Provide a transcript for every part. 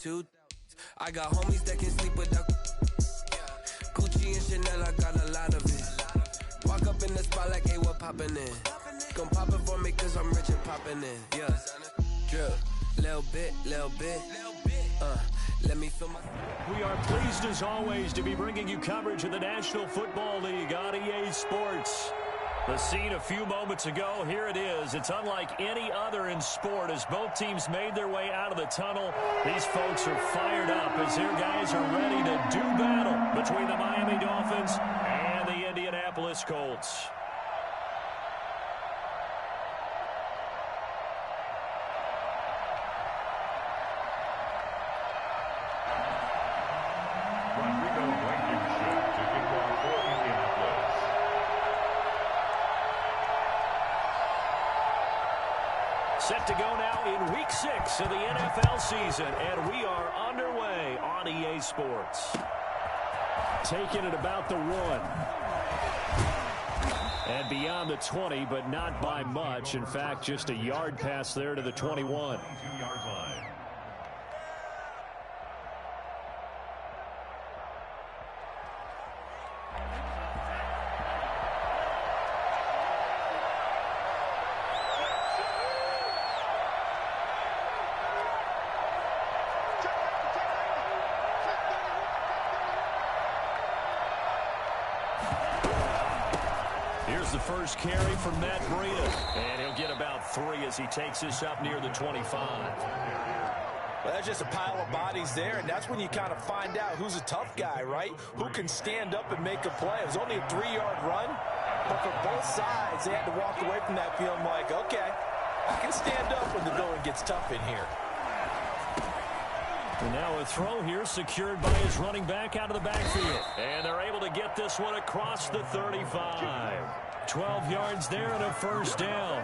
2000. I got homies that can sleep without Gucci and Chanel, I got a lot of it. Walk up in the spot like, hey, what poppin' in? Gon' pop it for me cause I'm rich and poppin' in. Yeah, drip, little bit, let me feel my... We are pleased as always to be bringing you coverage of the National Football League on EA Sports. The scene a few moments ago, here it is. It's unlike any other in sport as both teams made their way out of the tunnel. These folks are fired up as their guys are ready to do battle between the Miami Dolphins and the Indianapolis Colts. Set to go now in Week 6 of the NFL season, and we are underway on EA Sports. Taking it about the 1. And beyond the 20, but not by much. In fact, just a yard pass there to the 21. Here's the first carry from Matt Breida, and he'll get about 3 as he takes this up near the 25. Well, that's just a pile of bodies there, and that's when you kind of find out who's a tough guy, right? Who can stand up and make a play. It was only a 3-yard run, but for both sides, they had to walk away from that feeling like, okay, I can stand up when the going gets tough in here. And now a throw here secured by his running back out of the backfield. And they're able to get this one across the 35. 12 yards there and a first down.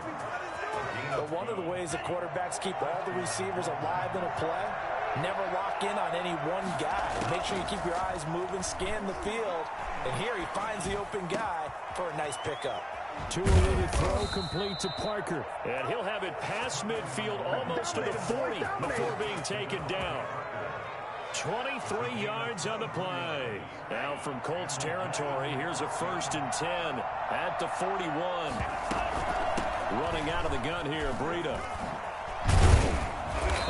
But one of the ways the quarterbacks keep all the receivers alive in a play, never lock in on any one guy. Make sure you keep your eyes moving, scan the field. And here he finds the open guy for a nice pickup. Two-handed throw complete to Parker. And he'll have it past midfield almost to the 40 before being taken down. 23 yards on the play. Now from Colts territory, here's a 1st and 10 at the 41. Running out of the gun here, Breida.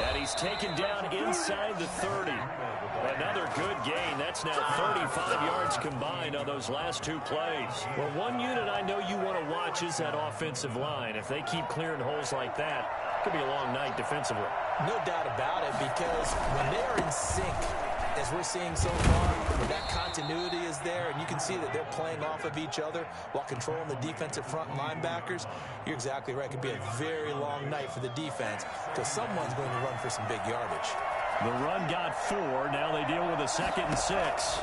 And he's taken down inside the 30. Another good gain. That's now 35 yards combined on those last 2 plays. Well, one unit I know you want to watch is that offensive line. If they keep clearing holes like that, it could be a long night defensively. No doubt about it, because when they're in sync, as we're seeing so far, when that continuity is there, and you can see that they're playing off of each other while controlling the defensive front and linebackers, you're exactly right. It could be a very long night for the defense because someone's going to run for some big yardage. The run got 4. Now they deal with a 2nd and 6.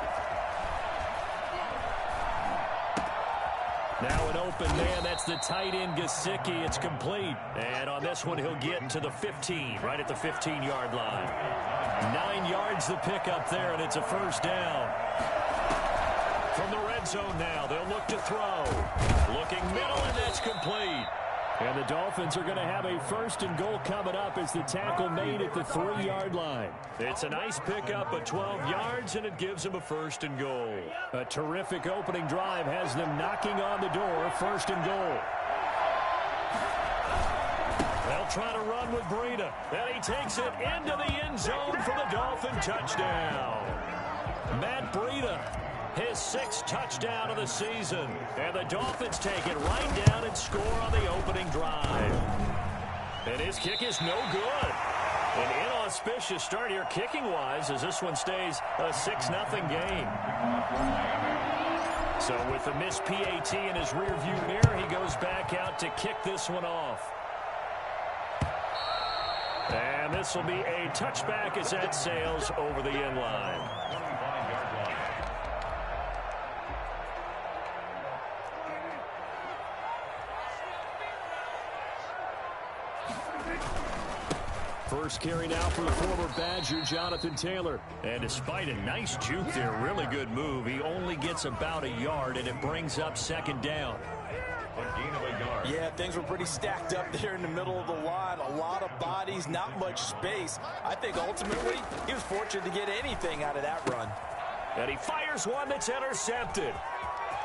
Now an open man. That's the tight end, Gesicki. It's complete. And on this one, he'll get to the 15, right at the 15-yard line. 9 yards the pickup there, and it's a first down. From the red zone now, they'll look to throw. Looking middle, and that's complete. And the Dolphins are going to have a 1st and goal coming up as the tackle made at the 3-yard line. It's a nice pickup of 12 yards, and it gives them a 1st and goal. A terrific opening drive has them knocking on the door, 1st and goal. They'll try to run with Breida, and he takes it into the end zone for the Dolphin touchdown. Matt Breida, his 6th touchdown of the season. And the Dolphins take it right down and score on the opening drive. And his kick is no good. An inauspicious start here kicking-wise as this one stays a 6-0 game. So with the missed PAT in his rearview mirror, he goes back out to kick this one off. And this will be a touchback as that sails over the end line. First carry now for the former Badger, Jonathan Taylor. And despite a nice juke there, really good move, he only gets about a yard, and it brings up 2nd down. Yeah, things were pretty stacked up there in the middle of the line. A lot of bodies, not much space. I think ultimately he was fortunate to get anything out of that run. And he fires one that's intercepted.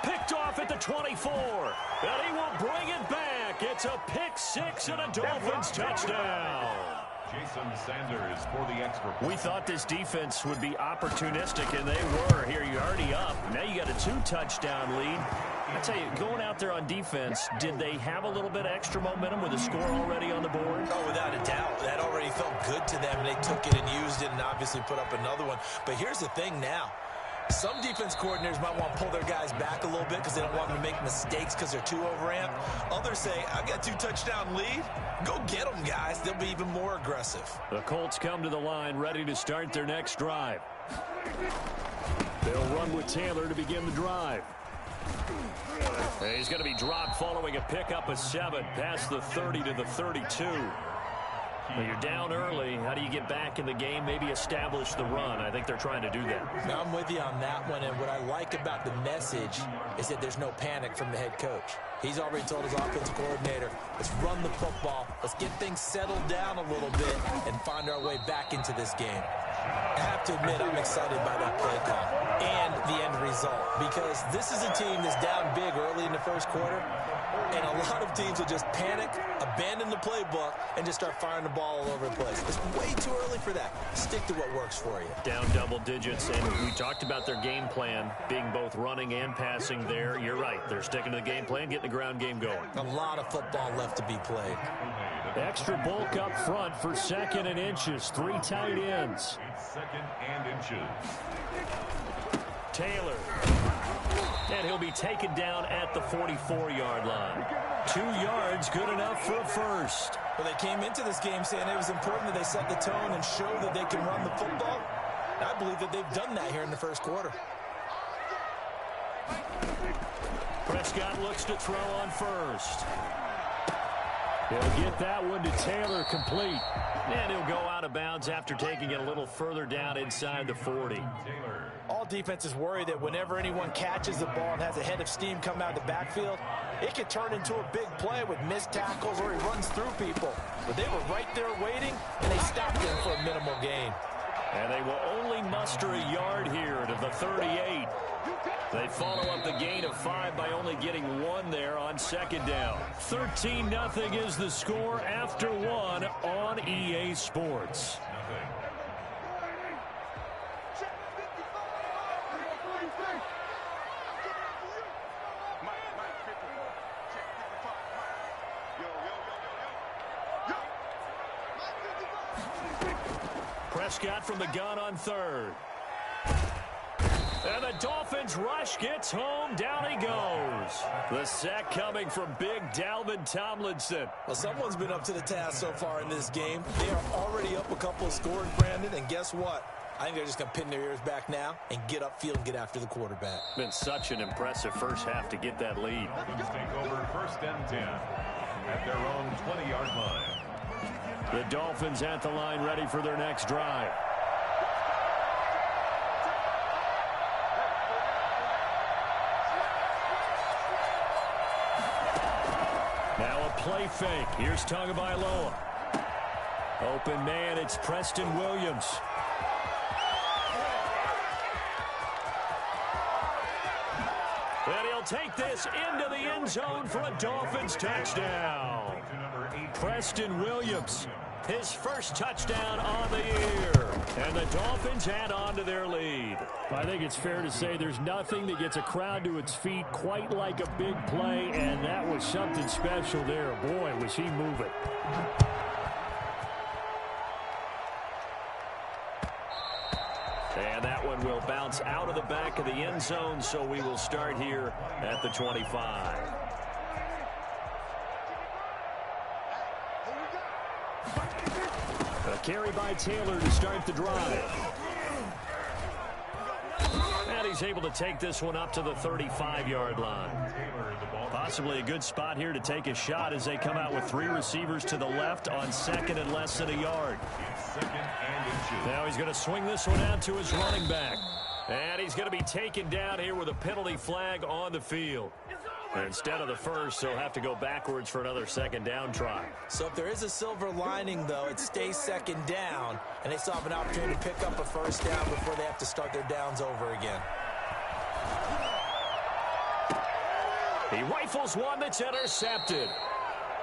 Picked off at the 24. And he will bring it back. It's a pick six and a Dolphins touchdown. Jason Sanders for the extra point. We thought this defense would be opportunistic, and they were. Here, you're already up. Now you got a 2-touchdown lead. I tell you, going out there on defense, did they have a little bit of extra momentum with a score already on the board? Oh, without a doubt. That already felt good to them, and they took it and used it and obviously put up another one. But here's the thing now. Some defense coordinators might want to pull their guys back a little bit because they don't want them to make mistakes because they're too overamped. Others say, I've got a 2-touchdown lead. Go get them, guys. They'll be even more aggressive. The Colts come to the line ready to start their next drive. They'll run with Taylor to begin the drive. He's going to be dropped following a pickup of 7 past the 30 to the 32. Well, you're down early. How do you get back in the game, maybe establish the run? I think they're trying to do that. Now, I'm with you on that one, and what I like about the message is that there's no panic from the head coach. He's already told his offensive coordinator, let's run the football, let's get things settled down a little bit, and find our way back into this game. I have to admit, I'm excited by that play call and the end result, because this is a team that's down big early in the first quarter, and a lot of teams will just panic, abandon the playbook, and just start firing the ball all over the place. It's way too early for that. Stick to what works for you. Down double digits, and we talked about their game plan being both running and passing there. You're right. They're sticking to the game plan, getting the ground game going. A lot of football left to be played. Extra bulk up front for 2nd and inches. 3 tight ends. 2nd and inches. Taylor. And he'll be taken down at the 44-yard line. 2 yards, good enough for a first. Well, they came into this game saying it was important that they set the tone and show that they can run the football. And I believe that they've done that here in the first quarter. Prescott looks to throw on first. He'll get that one to Taylor, complete. And he'll go out of bounds after taking it a little further down inside the 40. All defenses worry that whenever anyone catches the ball and has a head of steam come out of the backfield, it could turn into a big play with missed tackles or he runs through people. But they were right there waiting, and they stopped him for a minimal gain. And they will only muster a yard here to the 38. They follow up the gain of 5 by only getting 1 there on 2nd down. 13-0 is the score after 1 on EA Sports. Prescott from the gun on 3rd. And the Dolphins rush gets home. Down he goes. The sack coming from big Dalvin Tomlinson. Well, someone's been up to the task so far in this game. They are already up a couple of scores, Brandon, and guess what? I think they're just going to pin their ears back now and get upfield and get after the quarterback. Been such an impressive first half to get that lead. Dolphins take over 1st and 10 at their own 20-yard line. The Dolphins at the line ready for their next drive. Now a play fake. Here's Tagovailoa. Open man, it's Preston Williams. And he'll take this into the end zone for a Dolphins touchdown. Preston Williams, his first touchdown on the year. And the Dolphins add on to their lead. I think it's fair to say there's nothing that gets a crowd to its feet quite like a big play, and that was something special there. Boy, was he moving. And that one will bounce out of the back of the end zone, so we will start here at the 25. A carry by Taylor to start the drive. And he's able to take this one up to the 35-yard line. Possibly a good spot here to take a shot as they come out with 3 receivers to the left on 2nd and less than a yard. Now he's going to swing this one out to his running back. And he's going to be taken down here with a penalty flag on the field. Instead of the first, they'll have to go backwards for another second down try. So if there is a silver lining, though, it stays second down, and they still have an opportunity to pick up a first down before they have to start their downs over again. He rifles one that's intercepted.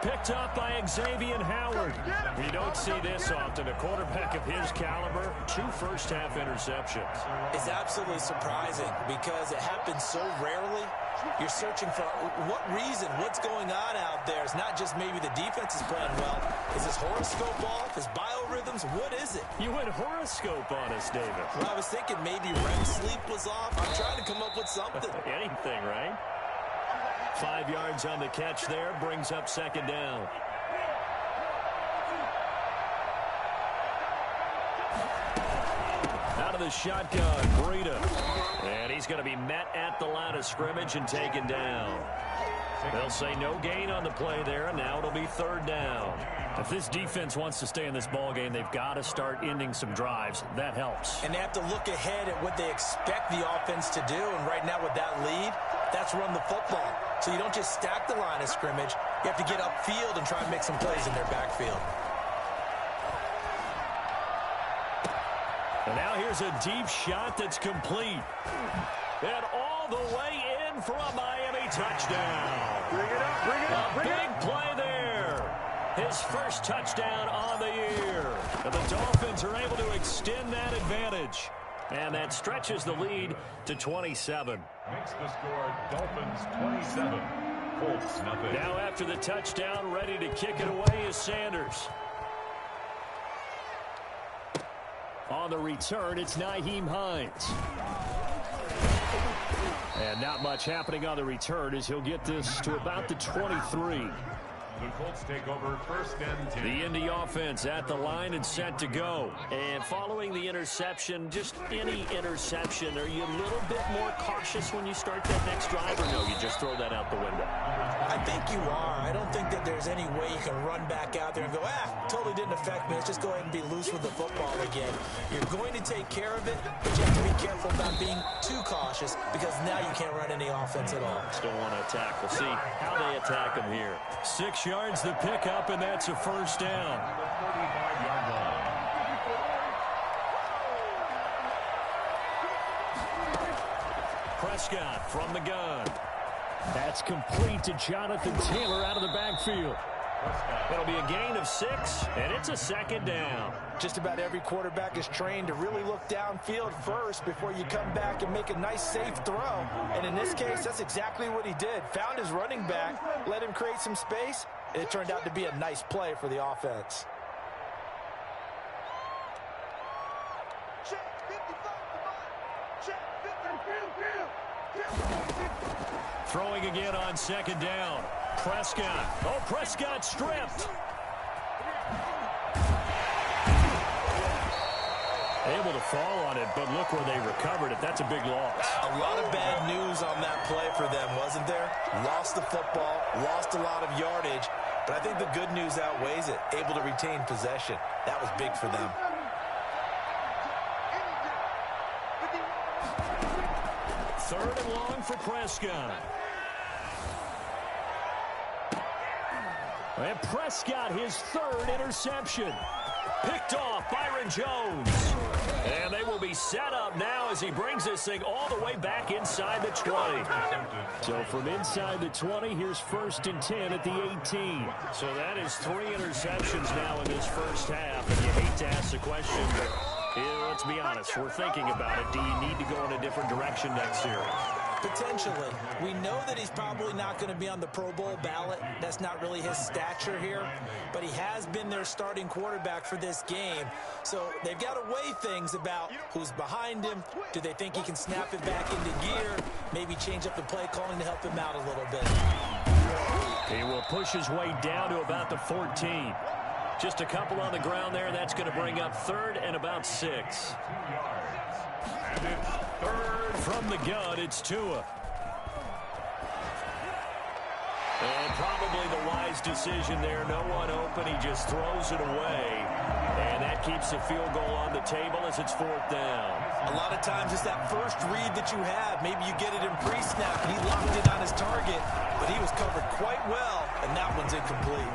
Picked up by Xavier Howard. We don't see this often. A quarterback of his caliber, 2 first-half interceptions. It's absolutely surprising because it happens so rarely. You're searching for what reason, what's going on out there. It's not just maybe the defense is playing well. Is his horoscope off? His biorhythms? What is it? You went horoscope on us, David. Well, I was thinking maybe REM sleep was off. I'm trying to come up with something. Anything, right? 5 yards on the catch there, brings up second down. Out of the shotgun, Breida. And he's going to be met at the line of scrimmage and taken down. They'll say no gain on the play there, and now it'll be third down. If this defense wants to stay in this ballgame, they've got to start ending some drives. That helps. And they have to look ahead at what they expect the offense to do. And right now with that lead, that's run the football. So you don't just stack the line of scrimmage. You have to get upfield and try and make some plays in their backfield. And now here's a deep shot that's complete. And all the way in for a Miami touchdown. Bring it up, bring it up, bring it up. Big play there. His first touchdown on the year. And the Dolphins are able to extend that advantage. And that stretches the lead to 27. Makes the score Dolphins 27, Colts nothing. Now after the touchdown, ready to kick it away is Sanders. On the return, it's Nyheim Hines. And not much happening on the return as he'll get this to about the 23. The Colts take over first and 10. The Indy offense at the line and set to go. And following the interception, just any interception, are you a little bit more cautious when you start that next drive, or no, you just throw that out the window? I think you are. I don't think that there's any way you can run back out there and go, totally didn't affect me. Let's just go ahead and be loose with the football again. You're going to take care of it, but you have to be careful about being too cautious because now you can't run any offense at all. Still want to attack. We'll see how they attack him here. 6 yards the pickup, and that's a first down. The 45-yard line. Prescott from the gun. That's complete to Jonathan Taylor out of the backfield. It'll be a gain of 6, and it's a second down. Just about every quarterback is trained to really look downfield first before you come back and make a nice, safe throw. And in this case, that's exactly what he did. Found his running back, let him create some space, and it turned out to be a nice play for the offense. Throwing again on second down. Prescott. Oh, Prescott stripped. Able to fall on it, but look where they recovered it. That's a big loss. A lot of bad news on that play for them, wasn't there? Lost the football, lost a lot of yardage, but I think the good news outweighs it. Able to retain possession. That was big for them. Third and long for Prescott. And Prescott, his third interception. Picked off Byron Jones. And they will be set up now as he brings this thing all the way back inside the 20. So from inside the 20, here's first and 10 at the 18. So that is 3 interceptions now in this first half. And you hate to ask the question, but let's be honest, we're thinking about it. Do you need to go in a different direction next year? Potentially. We know that he's probably not going to be on the Pro Bowl ballot. That's not really his stature here. But he has been their starting quarterback for this game. So they've got to weigh things about who's behind him. Do they think he can snap it back into gear? Maybe change up the play calling to help him out a little bit. He will push his way down to about the 14. Just a couple on the ground there. That's going to bring up third and about 6. 2 yards. And it's third. From the gun, it's Tua. And probably the wise decision there. No one open. He just throws it away. And that keeps the field goal on the table as it's 4th down. A lot of times it's that first read that you have. Maybe you get it in pre-snap, and he locked it on his target, but he was covered quite well, and that one's incomplete.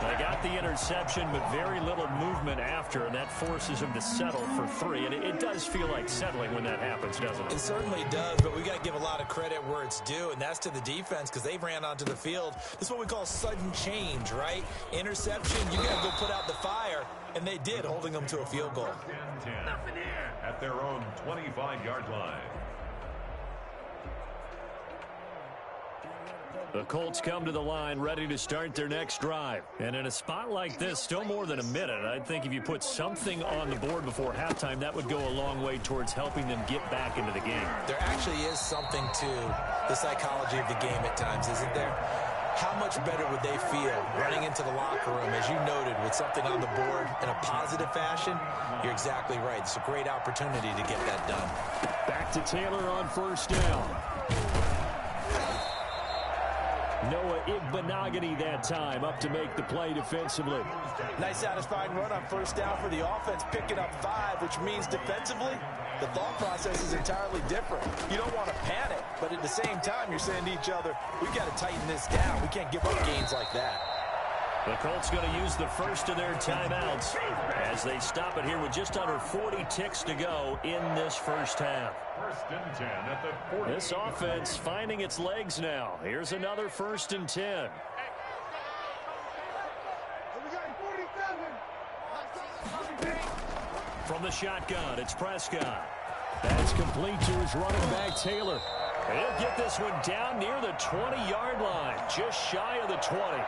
They got the interception, but very little movement after, and that forces him to settle for 3. And it does feel like settling when that happens, doesn't it? It certainly does, but we got to give a lot of credit where it's due, and that's to the defense because they ran onto the field. This is what we call sudden change, right? Interception, you got to go put out the fire, and they did, holding them to a field goal. 10 at their own 25-yard line. The Colts come to the line ready to start their next drive. And in a spot like this, still more than a minute, I think if you put something on the board before halftime, that would go a long way towards helping them get back into the game. There actually is something to the psychology of the game at times, isn't there? How much better would they feel running into the locker room, as you noted, with something on the board in a positive fashion? You're exactly right. It's a great opportunity to get that done. Back to Taylor on 1st down. Noah Igbenogany that time up to make the play defensively. Nice satisfying run on 1st down for the offense, picking up 5, which means defensively, the thought process is entirely different. You don't want to panic, but at the same time, you're saying to each other, we've got to tighten this down. We can't give up gains like that. The Colts going to use the first of their timeouts as they stop it here with just under 40 ticks to go in this first half. 1st and 10 at the 40. This offense finding its legs now. Here's another 1st and 10. From the shotgun, it's Prescott. That's complete to his running back, Taylor. He'll get this one down near the 20-yard line, just shy of the 20.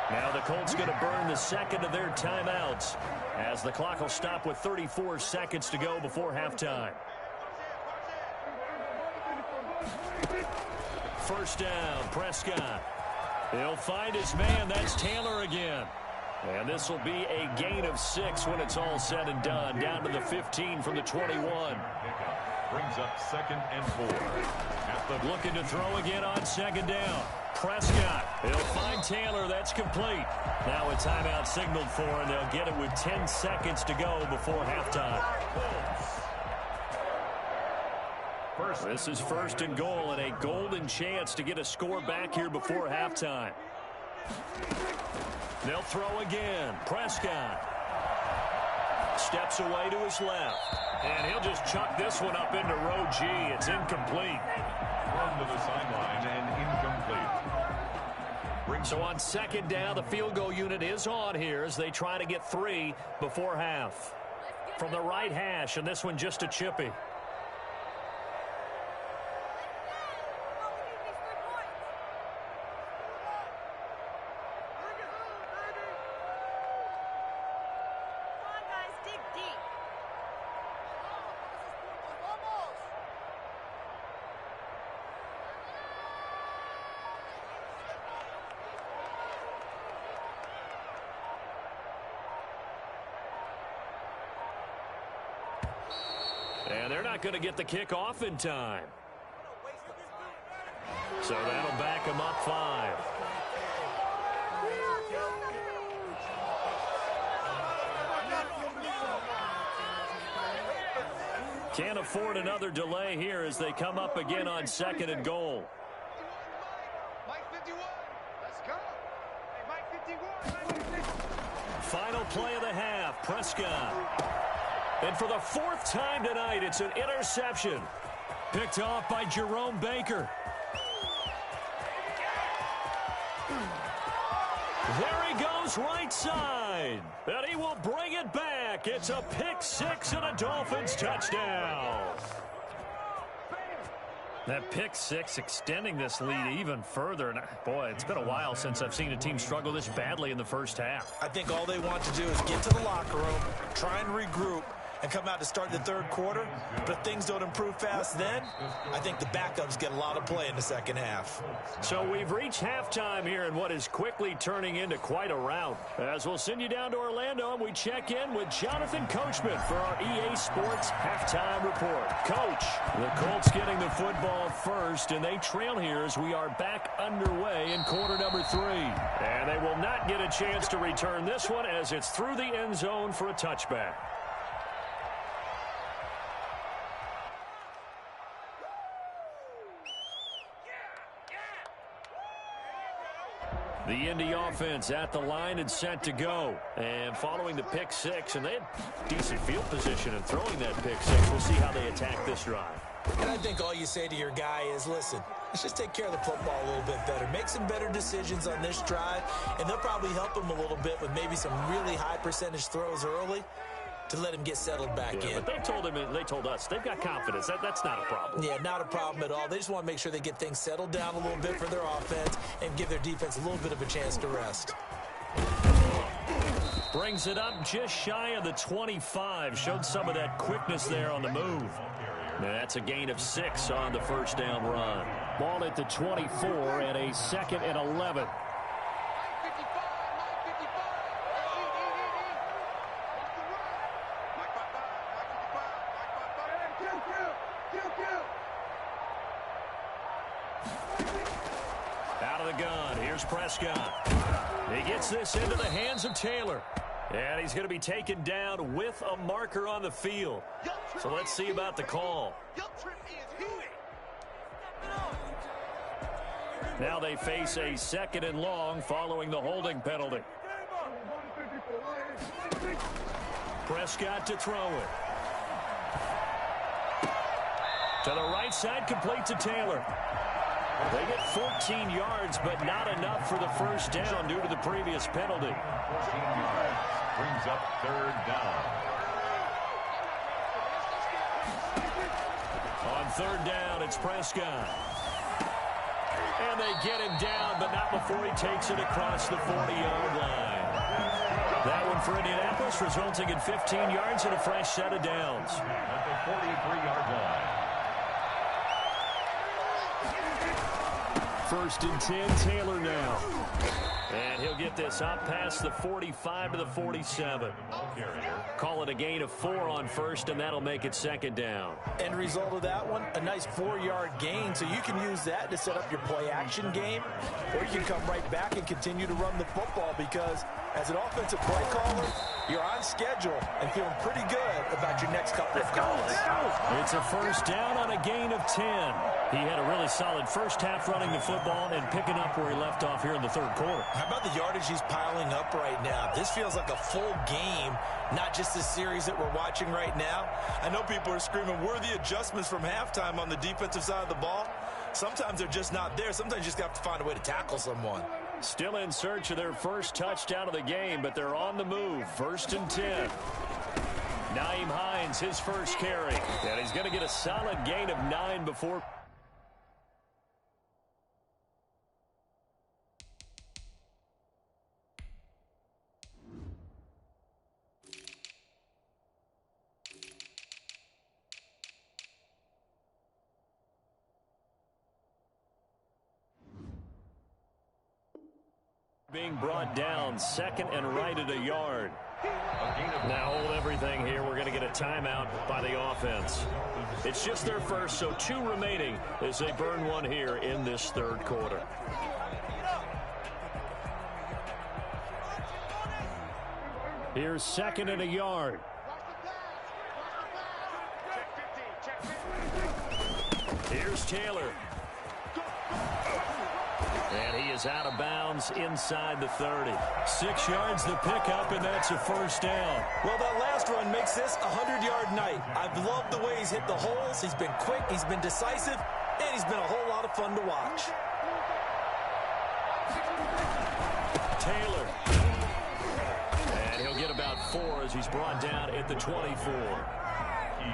Now the Colts going to burn the second of their timeouts as the clock will stop with 34 seconds to go before halftime. 1st down, Prescott. He'll find his man. That's Taylor again. And this will be a gain of 6 when it's all said and done. Down to the 15 from the 21. Brings up 2nd and 4. Looking to throw again on 2nd down. Prescott, he'll find Taylor. That's complete. Now a timeout signaled for, and they'll get it with 10 seconds to go before halftime. This is 1st and goal, and a golden chance to get a score back here before halftime. They'll throw again. Prescott steps away to his left, and he'll just chuck this one up into row G. It's incomplete. Run to the sideline and incomplete. So on 2nd down, the field goal unit is on here as they try to get 3 before half. From the right hash, and this one just a chippy. And they're not going to get the kick off in time. So that'll back them up 5. Can't afford another delay here as they come up again on 2nd and goal. Final play of the half, Prescott. And for the 4th time tonight, it's an interception. Picked off by Jerome Baker. There he goes right side. And he will bring it back. It's a pick 6 and a Dolphins touchdown. That pick 6 extending this lead even further. And boy, it's been a while since I've seen a team struggle this badly in the first half. I think all they want to do is get to the locker room, try and regroup, and come out to start the third quarter. But if things don't improve fast then, I think the backups get a lot of play in the second half. So we've reached halftime here in what is quickly turning into quite a rout. As we'll send you down to Orlando, and we check in with Jonathan Coachman for our EA Sports Halftime Report. Coach, the Colts getting the football first, and they trail here as we are back underway in quarter number 3. And they will not get a chance to return this one as it's through the end zone for a touchback. The Indy offense at the line and set to go. And following the pick six, and they had decent field position in throwing that pick six. We'll see how they attack this drive. And I think all you say to your guy is, listen, let's just take care of the football a little bit better. Make some better decisions on this drive, and they'll probably help him a little bit with maybe some really high percentage throws early to let him get settled back in. But they told him, and they told us, they've got confidence. That's not a problem. Yeah, not a problem at all. They just want to make sure they get things settled down a little bit for their offense and give their defense a little bit of a chance to rest. Brings it up just shy of the 25. Showed some of that quickness there on the move. Now that's a gain of 6 on the first down run. Ball at the 24 and a 2nd and 11. Out of the gun, here's Prescott. He gets this into the hands of Taylor. And he's going to be taken down with a marker on the field. So let's see about the call. Now they face a 2nd and long following the holding penalty. Prescott to throw it. To the right side, complete to Taylor. They get 14 yards, but not enough for the first down due to the previous penalty. 14 yards brings up 3rd down. On 3rd down, it's Prescott. And they get him down, but not before he takes it across the 40-yard line. That one for Indianapolis, resulting in 15 yards and a fresh set of downs. At the 43-yard line. 1st and 10, Taylor now. And he'll get this up past the 45 to the 47. Call it a gain of 4 on 1st, and that'll make it 2nd down. End result of that one, a nice 4-yard gain, so you can use that to set up your play-action game, or you can come right back and continue to run the football because as an offensive play caller, you're on schedule and feeling pretty good about your next couple of calls. It's a first down on a gain of 10. He had a really solid first half running the football and picking up where he left off here in the 3rd quarter. How about the yardage he's piling up right now? This feels like a full game, not just this series that we're watching right now. I know people are screaming, worthy adjustments from halftime on the defensive side of the ball. Sometimes they're just not there. Sometimes you just have to find a way to tackle someone. Still in search of their first touchdown of the game, but they're on the move. 1st and 10. Nyheim Hines, his first carry. And he's going to get a solid gain of 9 before. Being brought down, 2nd and right at a yard. Now hold everything here. We're going to get a timeout by the offense. It's just their first, so 2 remaining as they burn one here in this 3rd quarter. Here's 2nd and a yard. Here's Taylor. And he is out of bounds inside the 30. 6 yards the pickup, and that's a first down. Well, that last run makes this a 100-yard night. I've loved the way he's hit the holes. He's been quick, he's been decisive, and he's been a whole lot of fun to watch. Taylor. And he'll get about 4 as he's brought down at the 24.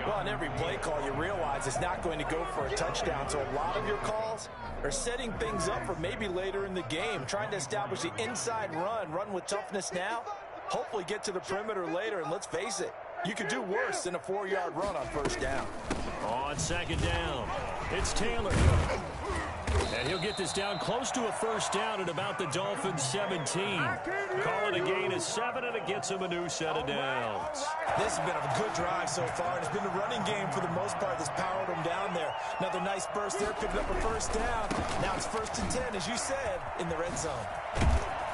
Well, on every play call, you realize it's not going to go for a touchdown. So a lot of your calls are setting things up for maybe later in the game, trying to establish the inside run with toughness now, hopefully get to the perimeter later. And let's face it, You could do worse than a 4-yard run on first down. On second down, it's Taylor. And he'll get this down close to a first down at about the Dolphins' 17. Call it a gain of 7, and it gets him a new set of downs. This has been a good drive so far, and it's been the running game for the most part that's powered them down there. Another nice burst there, picking up a first down. Now it's 1st and 10, as you said, in the red zone.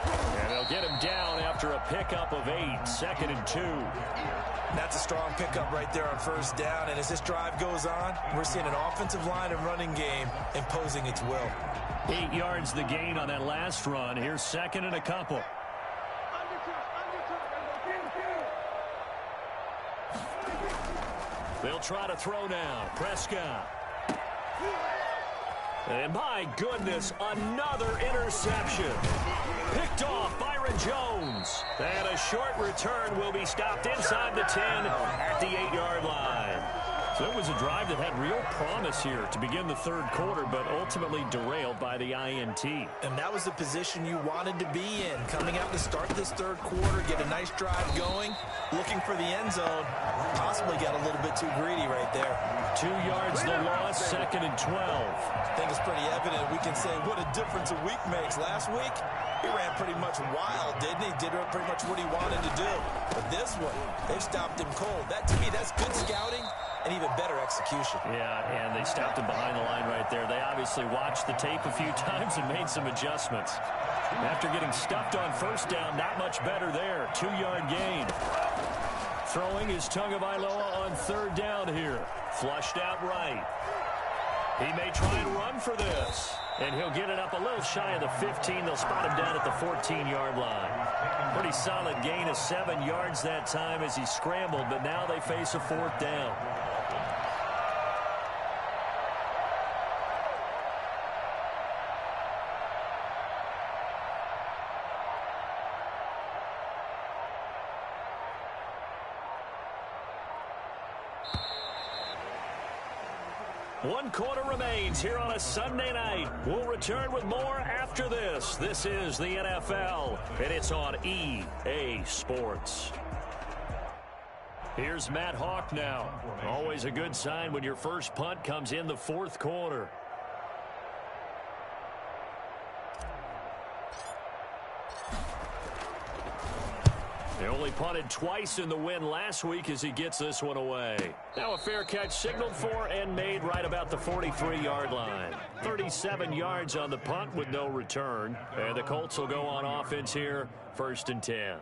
And they'll get him down after a pickup of 8, 2nd and 2. That's a strong pickup right there on first down, and as this drive goes on, we're seeing an offensive line and running game imposing its will. 8 yards the gain on that last run. Here's 2nd and a couple. They'll try to throw now. Prescott. And my goodness, another interception. Picked off Byron Jones. And a short return will be stopped inside the 10 at the 8-yard line. So it was a drive that had real promise here to begin the third quarter, but ultimately derailed by the INT. And that was the position you wanted to be in. Coming out to start this third quarter, get a nice drive going, looking for the end zone. Possibly got a little bit too greedy right there. 2 yards the loss, 2nd and 12. I think it's pretty evident. We can say what a difference a week makes. Last week, he ran pretty much wild, didn't he? Did pretty much what he wanted to do. But this one, they stopped him cold. That, to me, that's good scouting and even better execution. Yeah, and they stopped him behind the line right there. They obviously watched the tape a few times and made some adjustments. After getting stuffed on first down, not much better there. 2-yard gain. Throwing is Tagovailoa on third down here. Flushed out right. He may try and run for this. And he'll get it up a little shy of the 15. They'll spot him down at the 14-yard line. Pretty solid gain of 7 yards that time as he scrambled, but now they face a 4th down. One quarter remains here on a Sunday night. We'll return with more after this. This is the NFL, and it's on EA Sports. Here's Matt Hawk now. Always a good sign when your first punt comes in the fourth quarter. They only punted twice in the win last week as he gets this one away. Now a fair catch signaled for and made right about the 43-yard line. 37 yards on the punt with no return. And the Colts will go on offense here, 1st and 10.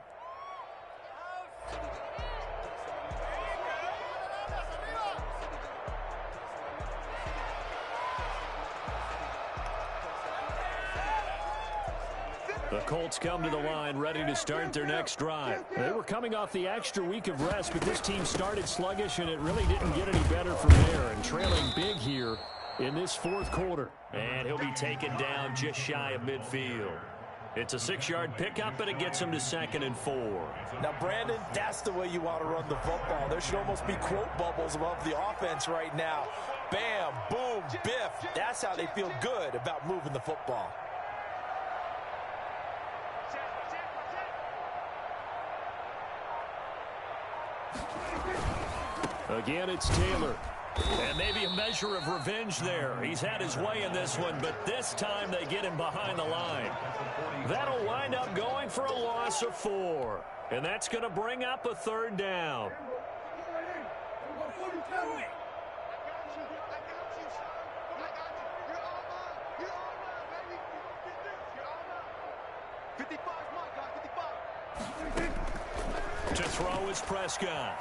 The Colts come to the line ready to start their next drive. They were coming off the extra week of rest, but this team started sluggish, and it really didn't get any better from there. And trailing big here in this fourth quarter. And he'll be taken down just shy of midfield. It's a 6-yard pickup, but it gets him to 2nd and 4. Now, Brandon, that's the way you want to run the football. There should almost be quote bubbles above the offense right now. Bam, boom, biff. That's how they feel good about moving the football. Again, it's Taylor. And maybe a measure of revenge there. He's had his way in this one, but this time they get him behind the line. That'll wind up going for a loss of 4. And that's going to bring up a 3rd down. To throw is Prescott.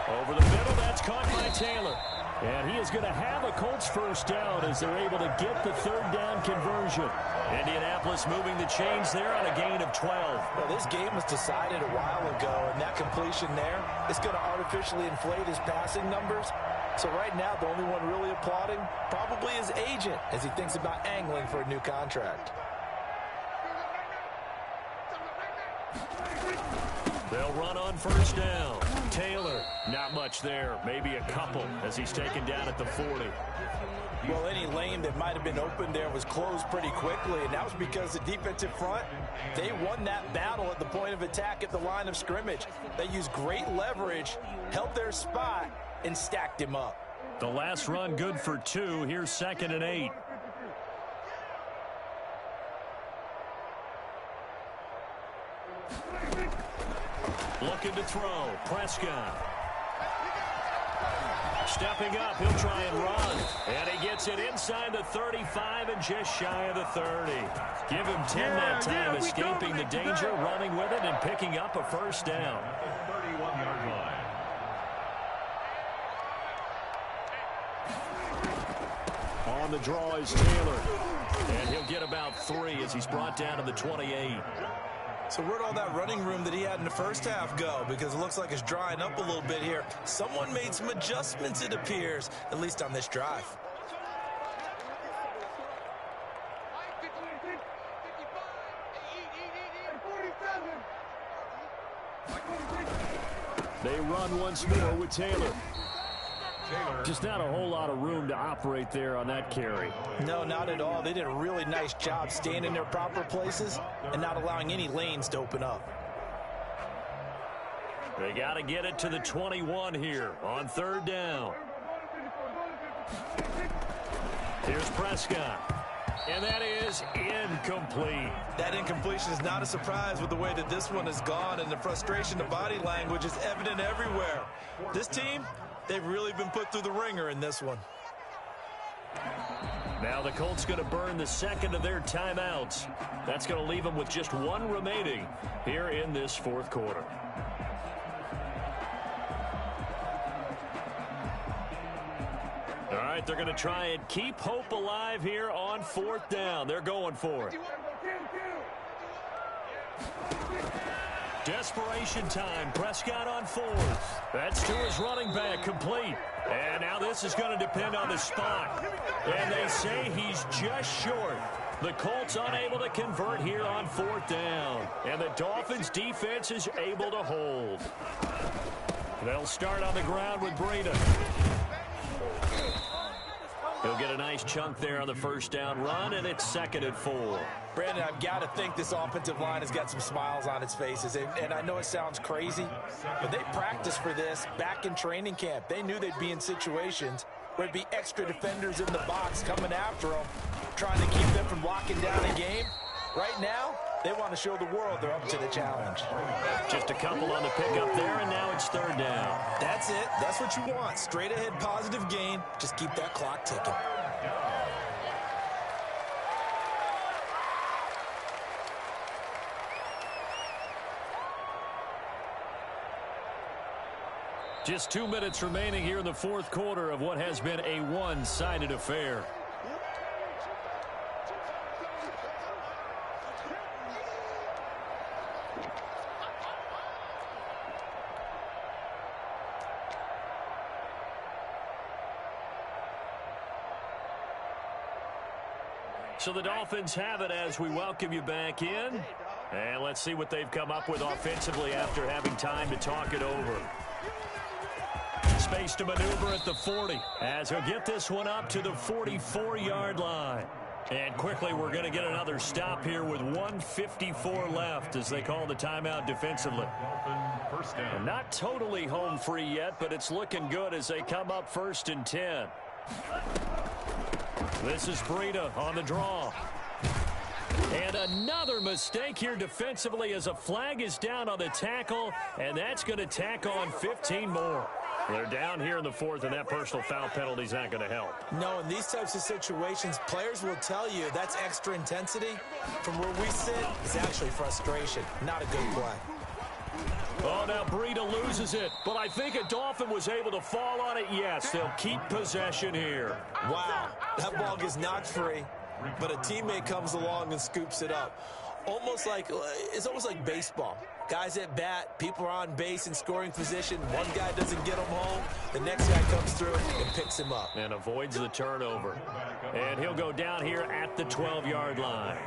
Over the middle, that's caught by Taylor. And he is going to have a Colts first down as they're able to get the 3rd down conversion. Indianapolis moving the chains there on a gain of 12. Well, this game was decided a while ago, and that completion there is going to artificially inflate his passing numbers. So right now, the only one really applauding probably his agent as he thinks about angling for a new contract. They'll run on first down. Taylor, not much there. Maybe a couple as he's taken down at the 40. Well, any lane that might have been open there was closed pretty quickly, and that was because the defensive front, they won that battle at the point of attack at the line of scrimmage. They used great leverage, held their spot, and stacked him up. The last run good for 2. Here's 2nd and 8. Looking to throw. Prescott. Stepping up, he'll try and run. And he gets it inside the 35 and just shy of the 30. Give him 10 that time, escaping the danger, running with it, and picking up a first down. 31-yard line. On the draw is Taylor. And he'll get about 3 as he's brought down to the 28. So where'd all that running room that he had in the first half go? Because it looks like it's drying up a little bit here. Someone made some adjustments, it appears, at least on this drive. They run once more with Taylor. Just not a whole lot of room to operate there on that carry. No, not at all. They did a really nice job staying in their proper places and not allowing any lanes to open up. They got to get it to the 21 here on 3rd down. Here's Prescott. And that is incomplete. That incompletion is not a surprise with the way that this one has gone, and the frustration, the body language is evident everywhere. This team, they've really been put through the ringer in this one. Now the Colts going to burn the second of their timeouts. That's going to leave them with just 1 remaining here in this 4th quarter. All right, they're going to try and keep hope alive here on 4th down. They're going for it. Desperation time. Prescott on 4th. That's to his running back, complete. And now this is going to depend on the spot. And they say he's just short. The Colts unable to convert here on 4th down. And the Dolphins defense is able to hold. They'll start on the ground with Breida. He'll get a nice chunk there on the first down run, and it's 2nd and 4. Brandon, I've got to think this offensive line has got some smiles on its faces. And I know it sounds crazy, but they practiced for this back in training camp. They knew they'd be in situations where there'd be extra defenders in the box coming after them, trying to keep them from locking down a game. Right now, they want to show the world they're up to the challenge. Just a couple on the pickup there, and now it's 3rd down. That's it. That's what you want. Straight ahead positive gain. Just keep that clock ticking. Just 2 minutes remaining here in the 4th quarter of what has been a one-sided affair. So the Dolphins have it as we welcome you back in. And let's see what they've come up with offensively after having time to talk it over. Space to maneuver at the 40 as he'll get this one up to the 44-yard line. And quickly we're going to get another stop here with 1:54 left as they call the timeout defensively. And not totally home free yet, but it's looking good as they come up 1st and 10. This is Breida on the draw. And another mistake here defensively as a flag is down on the tackle, and that's going to tack on 15 more. They're down here in the 4th, and that personal foul penalty is not going to help. No, in these types of situations, players will tell you that's extra intensity. From where we sit, it's actually frustration, not a good play. Oh, now Breida loses it, but I think a Dolphin was able to fall on it. Yes, they'll keep possession here. Wow, that ball gets knocked free, but a teammate comes along and scoops it up. almost like baseball. Guys at bat, people are on base in scoring position. One guy doesn't get him home. The next guy comes through and picks him up. And avoids the turnover. And he'll go down here at the 12-yard line.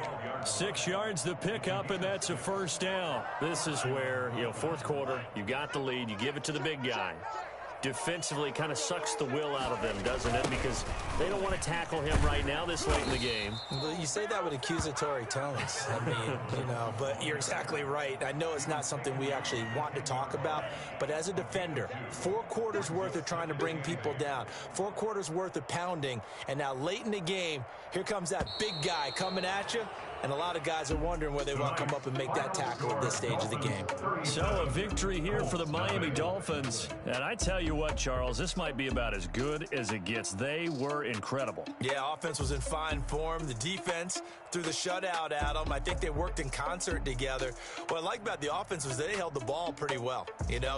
6 yards the pickup, and that's a first down. This is where, fourth quarter, you got the lead, you give it to the big guy. Defensively kind of sucks the will out of them, doesn't it? Because they don't want to tackle him right now this late in the game. Well, you say that with accusatory tones. I mean, but you're exactly right. I know it's not something we actually want to talk about, but as a defender, 4 quarters worth of trying to bring people down, 4 quarters worth of pounding, and now late in the game, here comes that big guy coming at you, and a lot of guys are wondering where they want to come up and make that tackle at this stage of the game. So a victory here for the Miami Dolphins. And I tell you what, Charles, this might be about as good as it gets. They were incredible. Yeah, offense was in fine form. The defense threw the shutout at them. I think they worked in concert together. What I like about the offense was they held the ball pretty well.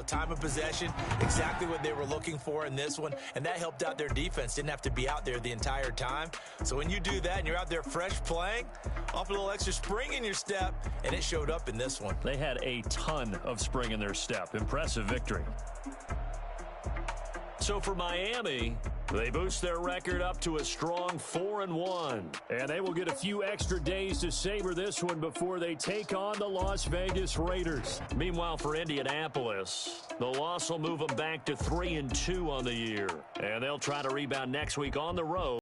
Time of possession, exactly what they were looking for in this one, and that helped out their defense. Didn't have to be out there the entire time. So when you do that and you're out there fresh playing, off a little extra spring in your step, and it showed up in this one. They had a ton of spring in their step. Impressive victory. So for Miami, they boost their record up to a strong 4-1. And they will get a few extra days to savor this one before they take on the Las Vegas Raiders. Meanwhile, for Indianapolis, the loss will move them back to 3-2 on the year. And they'll try to rebound next week on the road.